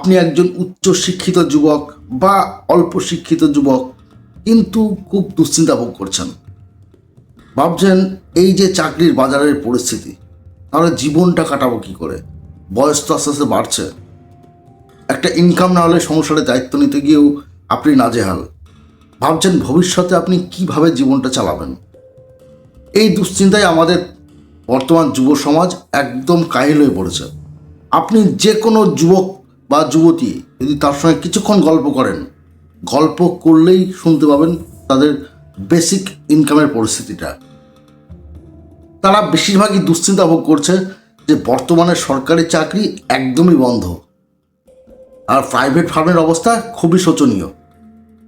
আপনি একজন উচ্চ শিক্ষিত যুবক বা অল্প শিক্ষিত যুবক, কিন্তু খুব দুশ্চিন্তা ভোগ করছেন। ভাবছেন এই যে চাকরির বাজারের পরিস্থিতি, তাহলে জীবনটা কাটাবো কী করে? বয়স তো আস্তে আস্তে বাড়ছে, একটা ইনকাম না হলে সংসারে দায়িত্ব নিতে গিয়েও আপনি নাজেহাল। ভাবছেন ভবিষ্যতে আপনি কিভাবে জীবনটা চালাবেন। এই দুশ্চিন্তায় আমাদের বর্তমান যুব সমাজ একদম কাহিল হয়ে পড়েছে। আপনি যে কোনো যুবক বা যুবতী যদি তার সঙ্গে কিছুক্ষণ গল্প করেন, গল্প করলেই শুনতে পাবেন তাদের বেসিক ইনকামের পরিস্থিতিটা। তারা বেশিরভাগই দুশ্চিন্তা ভোগ করছে যে বর্তমানে সরকারি চাকরি একদমই বন্ধ, আর প্রাইভেট ফার্মের অবস্থা খুবই শোচনীয়।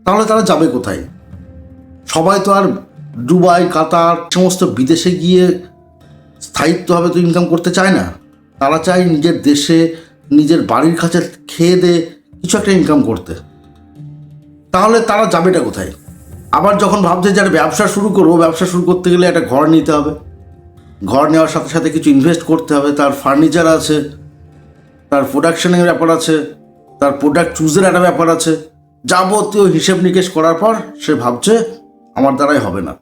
তাহলে তারা যাবে কোথায়? সবাই তো আর দুবাই, কাতার সমস্ত বিদেশে গিয়ে স্থায়িত্বভাবে তো ইনকাম করতে চায় না। তারা চায় নিজের দেশে, নিজের বাড়ির কাছে খেয়ে দিয়ে কিছু একটা ইনকাম করতে। তাহলে তারা যাবেটা কোথায়? আবার যখন ভাবছে যে একটা ব্যবসা শুরু করবো, ব্যবসা শুরু করতে গেলে একটা ঘর নিতে হবে, ঘর নেওয়ার সাথে সাথে কিছু ইনভেস্ট করতে হবে, তার ফার্নিচার আছে, তার প্রোডাকশনের ব্যাপার আছে, তার প্রোডাক্ট চুজের একটা ব্যাপার আছে। যাবতীয় হিসেব নিকেশ করার পর সে ভাবছে আমার দ্বারাই হবে না।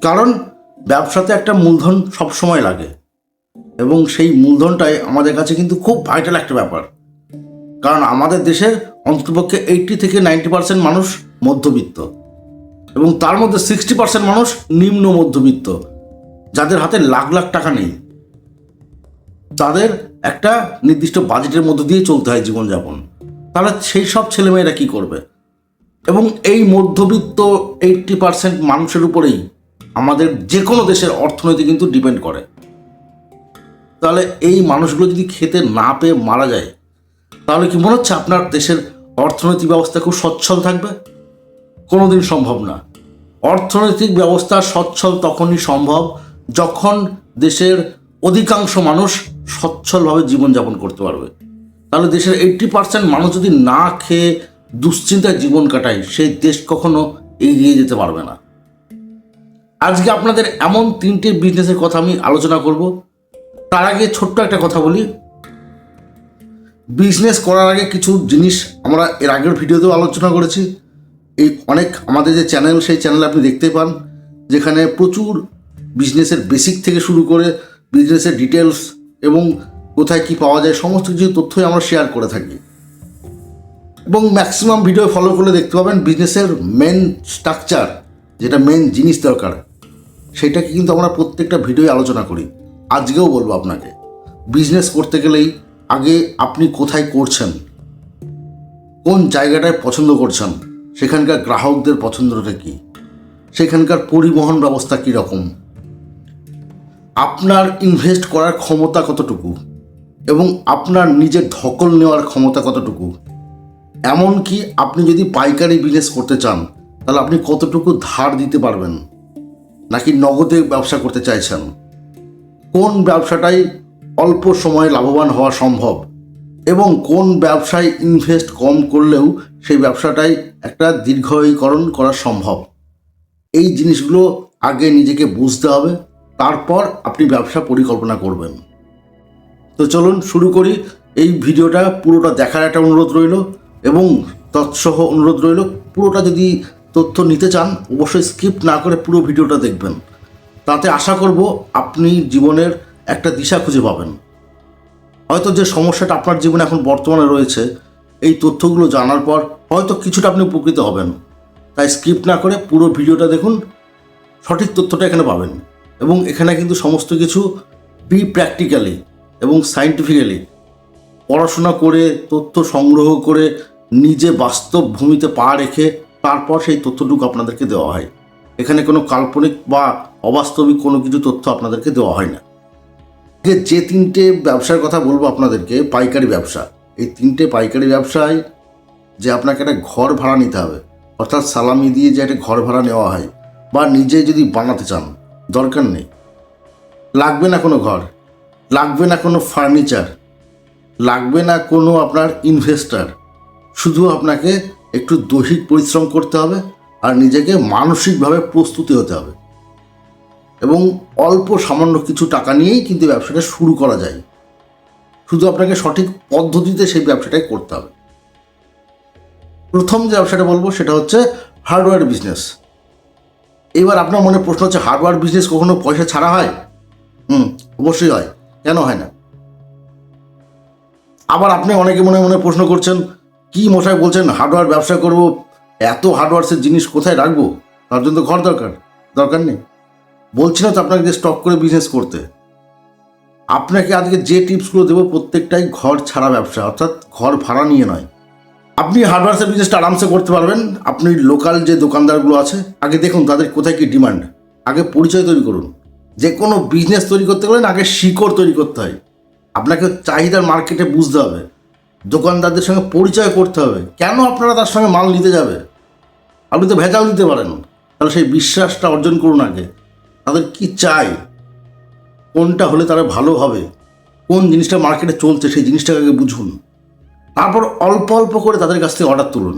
কারণ ব্যবসাতে একটা মূলধন সবসময় লাগে, এবং সেই মূলধনটাই আমাদের কাছে কিন্তু খুব ভাইটাল একটা ব্যাপার। কারণ আমাদের দেশের অন্ততপক্ষে 80 থেকে 90% মানুষ মধ্যবিত্ত, এবং তার মধ্যে 60% মানুষ নিম্ন মধ্যবিত্ত, যাদের হাতে লাখ লাখ টাকা নেই। তাদের একটা নির্দিষ্ট বাজেটের মধ্য দিয়ে চলতে হয় জীবনযাপন। তাহলে সেই সব ছেলেমেয়েরা কী করবে? এবং এই মধ্যবিত্ত 80% মানুষের উপরেই আমাদের যে কোনো দেশের অর্থনীতি কিন্তু ডিপেন্ড করে। তাহলে এই মানুষগুলো যদি খেতে না পেয়ে মারা যায়, তাহলে কি মনে হচ্ছে আপনার দেশের অর্থনৈতিক ব্যবস্থা খুব সচ্ছল থাকবে? কোনোদিন সম্ভব না। অর্থনৈতিক ব্যবস্থা সচ্ছল তখনই সম্ভব যখন দেশের অধিকাংশ মানুষ সচ্ছলভাবে জীবনযাপন করতে পারবে। তাহলে দেশের 80% মানুষ যদি না খেয়ে দুশ্চিন্তায় জীবন কাটায়, সেই দেশ কখনো এগিয়ে যেতে পারবে না। আজকে আপনাদের এমন 3টে বিজনেসের কথা আমি আলোচনা করব। তার আগে ছোট্ট একটা কথা বলি। বিজনেস করার আগে কিছু জিনিস আমরা এর আগের ভিডিওতেও আলোচনা করেছি। এই অনেক আমাদের যে চ্যানেল, সেই চ্যানেলে আপনি দেখতে পান, যেখানে প্রচুর বিজনেসের বেসিক থেকে শুরু করে বিজনেসের ডিটেলস এবং কোথায় কি পাওয়া যায় সমস্ত কিছু তথ্যই আমরা শেয়ার করে থাকি। এবং ম্যাক্সিমাম ভিডিও ফলো করলে দেখতে পাবেন বিজনেসের মেন স্ট্রাকচার, যেটা মেন জিনিস দরকার, সেটাকে কিন্তু আমরা প্রত্যেকটা ভিডিওয় আলোচনা করি। আজকেও বলবো আপনাকে, বিজনেস করতে গেলেই আগে আপনি কোথায় করছেন, কোন জায়গাটায় পছন্দ করছেন, সেখানকার গ্রাহকদের পছন্দটা কী, সেখানকার পরিবহন ব্যবস্থা কী রকম, আপনার ইনভেস্ট করার ক্ষমতা কতটুকু, এবং আপনার নিজের ধকল নেওয়ার ক্ষমতা কতটুকু। এমনকি আপনি যদি পাইকারি বিজনেস করতে চান, তাহলে আপনি কতটুকু ধার দিতে পারবেন, নাকি নগদে ব্যবসা করতে চাইছেন, কোন ব্যবসাটাই অল্প সময়ে লাভবান হওয়া সম্ভব, এবং কোন ব্যবসায় ইনভেস্ট কম করলেও সেই ব্যবসাটাই একটা দীর্ঘায়ীকরণ করা সম্ভব। এই জিনিসগুলো আগে নিজেকে বুঝতে হবে, তারপর আপনি ব্যবসা পরিকল্পনা করবেন। তো চলুন শুরু করি। এই ভিডিওটা পুরোটা দেখার একটা অনুরোধ রইল, এবং তৎসহ অনুরোধ রইল, পুরোটা যদি তথ্য নিতে চান অবশ্যই স্কিপ না করে পুরো ভিডিওটা দেখবেন। তাতে আশা করব আপনি জীবনের একটা দিশা খুঁজে পাবেন। হয়তো যে সমস্যাটা আপনার জীবনে এখন বর্তমানে রয়েছে, এই তথ্যগুলো জানার পর হয়তো কিছুটা আপনি উপকৃত হবেন। তাই স্কিপ না করে পুরো ভিডিওটা দেখুন, সঠিক তথ্যটা এখানে পাবেন। এবং এখানে কিন্তু সমস্ত কিছু প্র্যাকটিক্যালি এবং সায়েন্টিফিক্যালি পড়াশোনা করে, তথ্য সংগ্রহ করে, নিজে বাস্তব ভূমিতে পা রেখে তারপর সেই তথ্যটুকু আপনাদেরকে দেওয়া হয়। এখানে কোনো কাল্পনিক বা অবাস্তবিক কোনো কিছু তথ্য আপনাদেরকে দেওয়া হয় না। যে 3টে ব্যবসার কথা বলবো আপনাদেরকে, পাইকারি ব্যবসা। এই 3টে পাইকারি ব্যবসায় যে আপনাকে একটা ঘর ভাড়া নিতে হবে, অর্থাৎ সালামি দিয়ে যে একটা ঘর ভাড়া নেওয়া হয়, বা নিজে যদি বানাতে চান, দরকার নেই, লাগবে না কোনো ঘর, লাগবে না কোনো ফার্নিচার, লাগবে না কোনো আপনার ইনভেস্টার। শুধু আপনাকে একটু দৈহিক পরিশ্রম করতে হবে আর নিজেকে মানসিকভাবে প্রস্তুতি হতে হবে, এবং অল্প সামান্য কিছু টাকা নিয়েই কিন্তু ব্যবসাটা শুরু করা যায়। শুধু আপনাকে সঠিক পদ্ধতিতে সেই ব্যবসাটাই করতে হবে। প্রথম যে ব্যবসাটা বলবো সেটা হচ্ছে হার্ডওয়্যার বিজনেস। এবার আপনার মনে প্রশ্ন হচ্ছে, হার্ডওয়্যার বিজনেস কখনো পয়সা ছাড়া হয়? অবশ্যই হয়, কেন হয় না? আবার আপনি অনেকে মনে মনে প্রশ্ন করছেন, কি মশাই বলছেন হার্ডওয়্যার ব্যবসা করব, এত হার্ডওয়্যার্সের জিনিস কোথায় রাখবো? তার জন্য তো ঘর দরকার নেই। বলছি না তো আপনাকে যে স্টক করে বিজনেস করতে। আপনাকে আজকে যে টিপসগুলো দেবো প্রত্যেকটাই ঘর ছাড়া ব্যবসা, অর্থাৎ ঘর ভাড়া নিয়ে নয়। আপনি হার্ডওয়্যার্সের বিজনেসটা আরামসে করতে পারবেন। আপনি লোকাল যে দোকানদারগুলো আছে আগে দেখুন তাদের কোথায় কি ডিমান্ড, আগে পরিচয় তৈরি করুন। যে কোনো বিজনেস তৈরি করতে গেলে আগে শিকড় তৈরি করতে হয়। আপনাকে চাহিদার মার্কেটে বুঝতে হবে, দোকানদারদের সঙ্গে পরিচয় করতে হবে, কেন আপনারা তার সঙ্গে মাল নিতে যাবে। আপনি তো ভেজাল দিতে পারেন, তাহলে সেই বিশ্বাসটা অর্জন করুন। আগে তাদের কি চাই, কোনটা হলে তারা ভালো হবে, কোন জিনিসটা মার্কেটে চলছে সেই জিনিসটাকে আগে বুঝুন। তারপর অল্প অল্প করে তাদের কাছ থেকে অর্ডার তুলুন।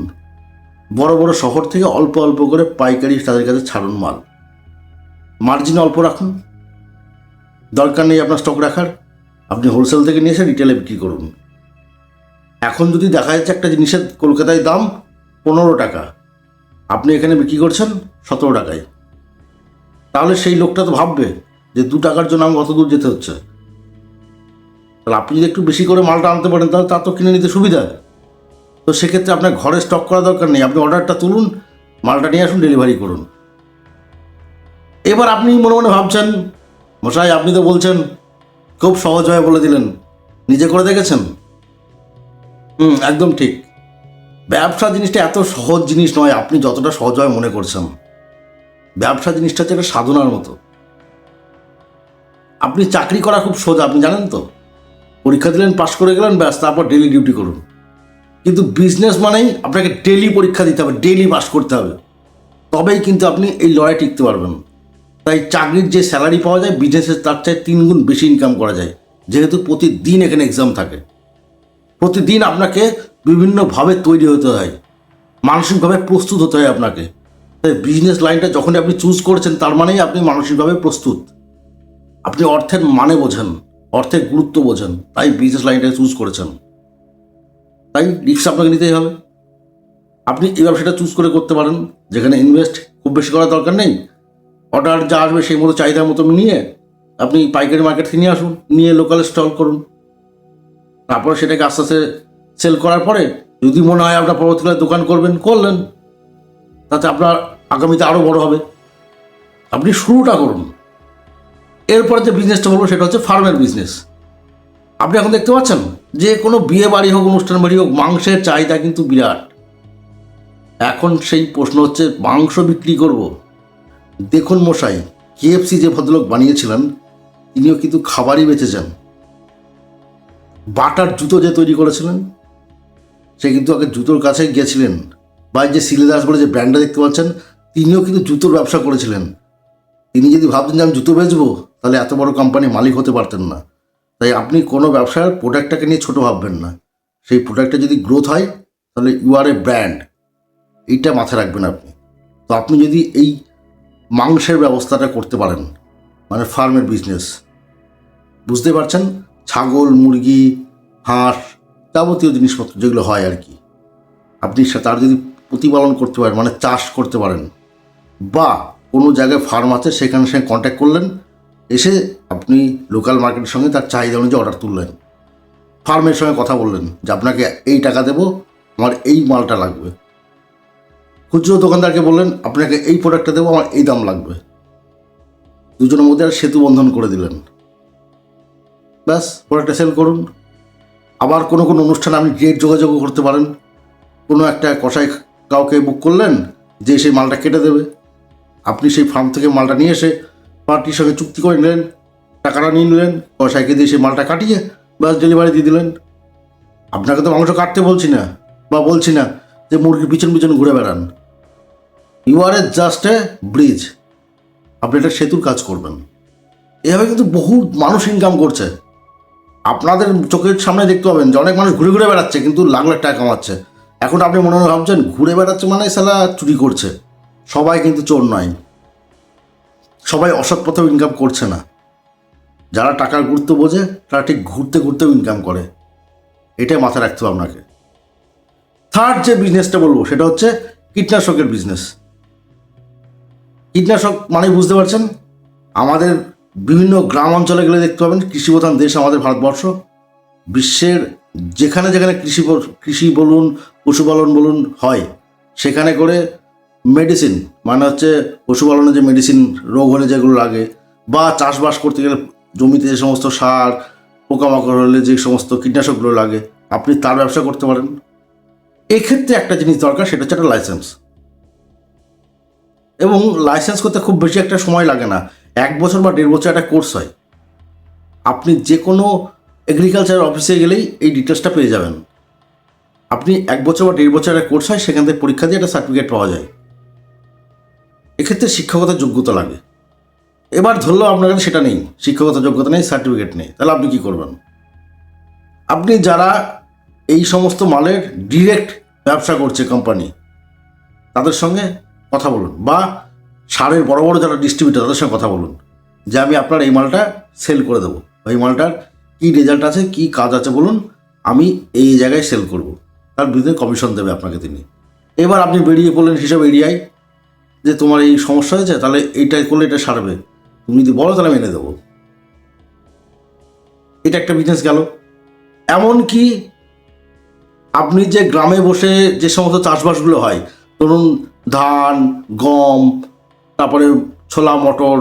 বড় বড় শহর থেকে অল্প অল্প করে পাইকারি তাদের কাছে ছাড়ুন মাল। মার্জিন অল্প রাখুন, দরকার নেই আপনার স্টক রাখার। আপনি হোলসেল থেকে নিয়ে এসে রিটেলে বিক্রি করুন। এখন যদি দেখা যাচ্ছে একটা জিনিসের কলকাতায় দাম 15 টাকা, আপনি এখানে বিক্রি করছেন 17 টাকায়, তাহলে সেই লোকটা তো ভাববে যে 2 টাকার জন্য আমাকে অত দূর যেতে হচ্ছে। তাহলে আপনি যদি একটু বেশি করে মালটা আনতে পারেন তাহলে তার তো কিনে নিতে সুবিধা। তো সেক্ষেত্রে আপনার ঘরে স্টক করা দরকার নেই, আপনি অর্ডারটা তুলুন, মালটা নিয়ে আসুন, ডেলিভারি করুন। এবার আপনি মনে মনে ভাবছেন, মশাই আপনি তো বলছেন খুব সহজভাবে বলে দিলেন, নিজে করে দেখেছেন? একদম ঠিক। ব্যবসা জিনিসটা এত সহজ জিনিস নয় আপনি যতটা সহজভাবে মনে করছেন। ব্যবসা জিনিসটা হচ্ছে একটা সাধনার মতো। আপনি চাকরি করা খুব সোজা, আপনি জানেন তো, পরীক্ষা দিলেন, পাশ করে গেলেন, ব্যাস, তারপর ডেলি ডিউটি করুন। কিন্তু বিজনেস মানেই আপনাকে ডেলি পরীক্ষা দিতে হবে, ডেলি পাস করতে হবে, তবেই কিন্তু আপনি এই লড়াই টিকতে পারবেন। তাই চাকরির যে স্যালারি পাওয়া যায়, বিজনেসের তার চাই 3 গুণ বেশি ইনকাম করা যায়, যেহেতু প্রতিদিন এখানে এক্সাম থাকে। প্রতিদিন আপনাকে বিভিন্নভাবে তৈরি হতে হয়, মানসিকভাবে প্রস্তুত হতে হয় আপনাকে। তাই বিজনেস লাইনটা যখনই আপনি চুজ করেছেন তার মানেই আপনি মানসিকভাবে প্রস্তুত। আপনি অর্থের মানে বোঝেন, অর্থের গুরুত্ব বোঝেন, তাই বিজনেস লাইনটা চুজ করেছেন। তাই রিস্ক আপনাকে নিতেই হবে। আপনি এই ব্যবসাটা চুজ করে করতে পারেন, যেখানে ইনভেস্ট খুব বেশি করার দরকার নেই। অর্ডার যা আসবে সেই মতো চাহিদার মতো নিয়ে আপনি পাইকারি মার্কেট থেকে নিয়ে আসুন, নিয়ে লোকালে স্টল করুন। তারপরে সেটাকে আস্তে আস্তে সেল করার পরে যদি মনে হয় আপনার পরবর্তীকালে দোকান করলেন, তাতে আপনার আগামীতে আরও বড় হবে। আপনি শুরুটা করুন। এরপরে যে বিজনেসটা বলবো সেটা হচ্ছে ফার্মের বিজনেস। আপনি এখন দেখতে পাচ্ছেন যে কোনো বিয়ে বাড়ি হোক, অনুষ্ঠান বাড়ি হোক, মাংসের চাহিদা কিন্তু বিরাট। এখন সেই প্রশ্ন হচ্ছে, মাংস বিক্রি করব। দেখুন মশাই, KFC যে ভদ্রলোক বানিয়েছিলেন তিনিও কিন্তু খাবারই বেচেছেন। বাটার জুতো যে তৈরি করেছিলেন সে কিন্তু আগে জুতোর কাছে গিয়েছিলেন। বা যে সিলেদাস বলে যে ব্র্যান্ডটা দেখতে পাচ্ছেন, তিনিও কিন্তু জুতোর ব্যবসা করেছিলেন। তিনি যদি ভাবতেন যে আমি জুতো বেচবো, তাহলে এত বড় কোম্পানির মালিক হতে পারতেন না। তাই আপনি কোনো ব্যবসার প্রোডাক্টটাকে নিয়ে ছোটো ভাববেন না। সেই প্রোডাক্টটা যদি গ্রোথ হয় তাহলে ইউ আর এ ব্র্যান্ড, এইটা মাথায় রাখবেন আপনি। তো আপনি যদি এই মাংসের ব্যবস্থাটা করতে পারেন, মানে ফার্মের বিজনেস, বুঝতে পারছেন, ছাগল, মুরগি, হাঁস, যাবতীয় জিনিসপত্র যেগুলো হয় আর কি, আপনি তার যদি প্রতিপালন করতে পারেন, মানে চাষ করতে পারেন, বা কোনো জায়গায় ফার্ম আছে সেখানে সঙ্গে কন্ট্যাক্ট করলেন, এসে আপনি লোকাল মার্কেটের সঙ্গে তার চাহিদা অনুযায়ী অর্ডার তুললেন, ফার্মের সঙ্গে কথা বললেন যে আপনাকে এই টাকা দেবো, আমার এই মালটা লাগবে। খুচরো দোকানদারকে বললেন আপনাকে এই প্রোডাক্টটা দেবো, আমার এই দাম লাগবে। দুজনের মধ্যে আর সেতু বন্ধন করে দিলেন, ব্যাস, প্রোডাক্টটা সেল করুন। আবার কোনো কোনো অনুষ্ঠানে আপনি ডেট যোগাযোগও করতে পারেন। কোনো একটা কসাই কাউকে বুক করলেন যে সেই মালটা কেটে দেবে, আপনি সেই ফার্ম থেকে মালটা নিয়ে এসে পার্টির সঙ্গে চুক্তি করে নিলেন, টাকাটা নিয়ে নিলেন, কসাইকে দিয়ে সেই মালটা কাটিয়ে ব্যাস ডেলিভারি দিয়ে দিলেন। আপনাকে তো মাংস কাটতে বলছি না, বা বলছি না যে মুরগির পিছন পিছন ঘুরে বেড়ান। You are a just a bridge, আপনি একটা সেতুর কাজ করবেন। এভাবে কিন্তু বহু মানুষ ইনকাম করছে। আপনাদের চোখের সামনে দেখতে পাবেন যে অনেক মানুষ ঘুরে ঘুরে বেড়াচ্ছে কিন্তু লাখ লাখ টাকা কামাচ্ছে। এখন আপনি মনে মনে ভাবছেন ঘুরে বেড়াচ্ছে মানে সালা চুরি করছে। সবাই কিন্তু চোর নয়, সবাই অসৎ পথেও ইনকাম করছে না। যারা টাকার গুরুত্ব বোঝে তারা ঠিক ঘুরতে ঘুরতেও ইনকাম করে, এটাই মাথায় রাখতে হবে আপনাকে। থার্ড যে বিজনেসটা বলবো সেটা হচ্ছে কীটনাশকের বিজনেস। কীটনাশক মানে বুঝতে পারছেন, আমাদের বিভিন্ন গ্রাম অঞ্চলে গেলে দেখতে পাবেন, কৃষিপ্রধান দেশ আমাদের ভারতবর্ষ, বিশ্বের যেখানে যেখানে কৃষি বলুন পশুপালন বলুন হয়, সেখানে করে মেডিসিন মানে হচ্ছে পশুপালনে যে মেডিসিন রোগ হলে যেগুলো লাগে, বা চাষবাস করতে গেলে জমিতে যে সমস্ত সার পোকামাকড় হলে যে সমস্ত কীটনাশকগুলো লাগে, আপনি তার ব্যবসা করতে পারেন। এক্ষেত্রে একটা জিনিস দরকার, সেটা হচ্ছে একটা লাইসেন্স। এবং লাইসেন্স করতে খুব বেশি একটা সময় লাগে না, 1 বছর বা 1.5 বছর একটা কোর্স হয়। আপনি যে কোনো এগ্রিকালচার অফিসে গেলেই এই ডিটেলসটা পেয়ে যাবেন। আপনি 1 বছর বা 1.5 বছর একটা কোর্স হয়, সেখান থেকে পরীক্ষা দিয়ে একটা সার্টিফিকেট পাওয়া যায়। এক্ষেত্রে শিক্ষাগত যোগ্যতা লাগে। এবার ধরলেও আপনার কাছে সেটা নেই, শিক্ষাগত যোগ্যতা নেই, সার্টিফিকেট নেই, তাহলে আপনি কী করবেন? আপনি যারা এই সমস্ত মালের ডিরেক্ট ব্যবসা করছে কোম্পানি, তাদের সঙ্গে কথা বলুন, বা সারের বড় বড় যারা ডিস্ট্রিবিউটার তাদের সঙ্গে কথা বলুন যে আমি আপনার এই মালটা সেল করে দেবো, এই মালটার কী রেজাল্ট আছে, কী কাজ আছে বলুন, আমি এই জায়গায় সেল করব। তার বিরুদ্ধে কমিশন দেবে আপনাকে তিনি। এবার আপনি বেরিয়ে পড়লেন হিসাব এরিয়ায় যে তোমার এই সমস্যা হয়েছে, তাহলে এইটাই করলে এটা সারবে, তুমি যদি বলো তাহলে মেনে দেবো। এটা একটা বিজনেস গেল। এমনকি আপনি যে গ্রামে বসে যে সমস্ত চাষবাসগুলো হয়, ধরুন ধান, গম, তারপরে ছোলা, মটর,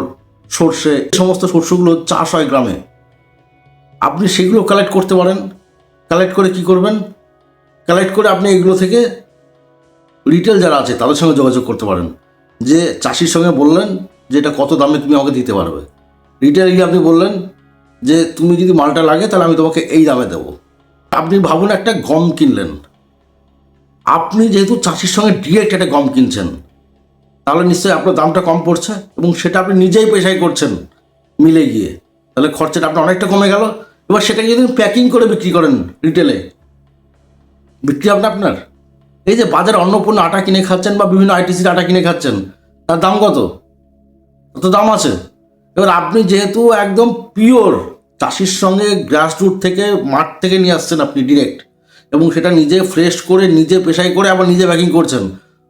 সর্ষে, এই সমস্ত শস্যগুলো চাষ হয় গ্রামে, আপনি সেগুলো কালেক্ট করতে পারেন। কালেক্ট করে কি করবেন? কালেক্ট করে আপনি এগুলো থেকে রিটেল যারা আছে তাদের সঙ্গে যোগাযোগ করতে পারেন, যে চাষির সঙ্গে বললেন যে এটা কত দামে তুমি আমাকে দিতে পারবে। রিটেল গিয়ে আপনি বললেন যে তুমি যদি মালটা লাগে তাহলে আমি তোমাকে এই দামে দেবো। আপনি ভাবুন একটা গম কিনলেন, আপনি যেহেতু চাষির সঙ্গে ডিরেক্ট একটা গম কিনছেন, তাহলে নিশ্চয়ই আপনার দামটা কম পড়ছে, এবং সেটা আপনি নিজেই পেশাই করছেন মিলে গিয়ে, তাহলে খরচাটা আপনার অনেকটা কমে গেল। এবার সেটাকে যদি প্যাকিং করে বিক্রি করেন রিটেলে, বিক্রি হবে না আপনার। এই যে বাজারে অন্য পণ্য আটা কিনে খাচ্ছেন বা বিভিন্ন আইটিসির আটা কিনে খাচ্ছেন, তার দাম কত? কত দাম আছে। এবার আপনি যেহেতু একদম পিওর চাষির সঙ্গে গ্রাসরুট থেকে মাঠ থেকে নিয়ে আসছেন আপনি ডিরেক্ট, এবং সেটা নিজে ফ্রেশ করে নিজে পেশাই করে আবার নিজে প্যাকিং করছেন,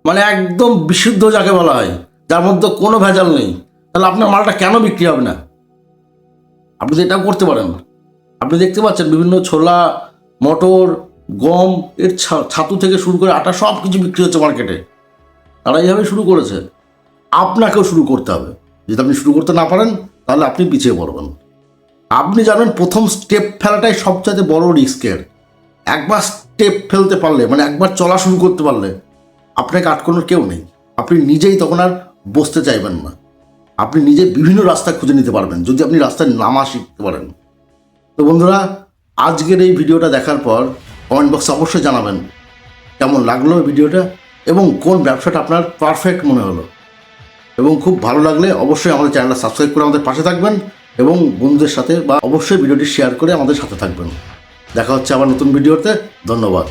মানে একদম বিশুদ্ধ যাকে বলা হয়, যার মধ্যে কোনো ভেজাল নেই, তাহলে আপনার মালটা কেন বিক্রি হবে না? আপনি তো এটাও করতে পারেন। আপনি দেখতে পাচ্ছেন বিভিন্ন ছোলা, মটর, গম এর ছাতু থেকে শুরু করে আটা সব কিছু বিক্রি হচ্ছে মার্কেটে। তারা এইভাবে শুরু করেছে, আপনাকেও শুরু করতে হবে। যদি আপনি শুরু করতে না পারেন তাহলে আপনি পিছিয়ে পড়বেন। আপনি জানেন প্রথম স্টেপ ফেলাটাই সবচাইতে বড় রিস্কের। একবার স্টেপ ফেলতে পারলে, মানে একবার চলা শুরু করতে পারলে, আপনাকে আটকানোর কেউ নেই। আপনি নিজেই তখন আর বসতে চাইবেন না, আপনি নিজে বিভিন্ন রাস্তা খুঁজে নিতে পারবেন যদি আপনি রাস্তায় নামা শিখতে পারেন। তো বন্ধুরা, আজকের এই ভিডিওটা দেখার পর কমেন্ট বক্সে অবশ্যই জানাবেন কেমন লাগলো এই ভিডিওটা, এবং কোন ব্যবসাটা আপনার পারফেক্ট মনে হলো। এবং খুব ভালো লাগলে অবশ্যই আমাদের চ্যানেলটা সাবস্ক্রাইব করে আমাদের পাশে থাকবেন, এবং বন্ধুদের সাথে বা অবশ্যই ভিডিওটি শেয়ার করে আমাদের সাথে থাকবেন। দেখা হচ্ছে আবার নতুন ভিডিওতে। ধন্যবাদ।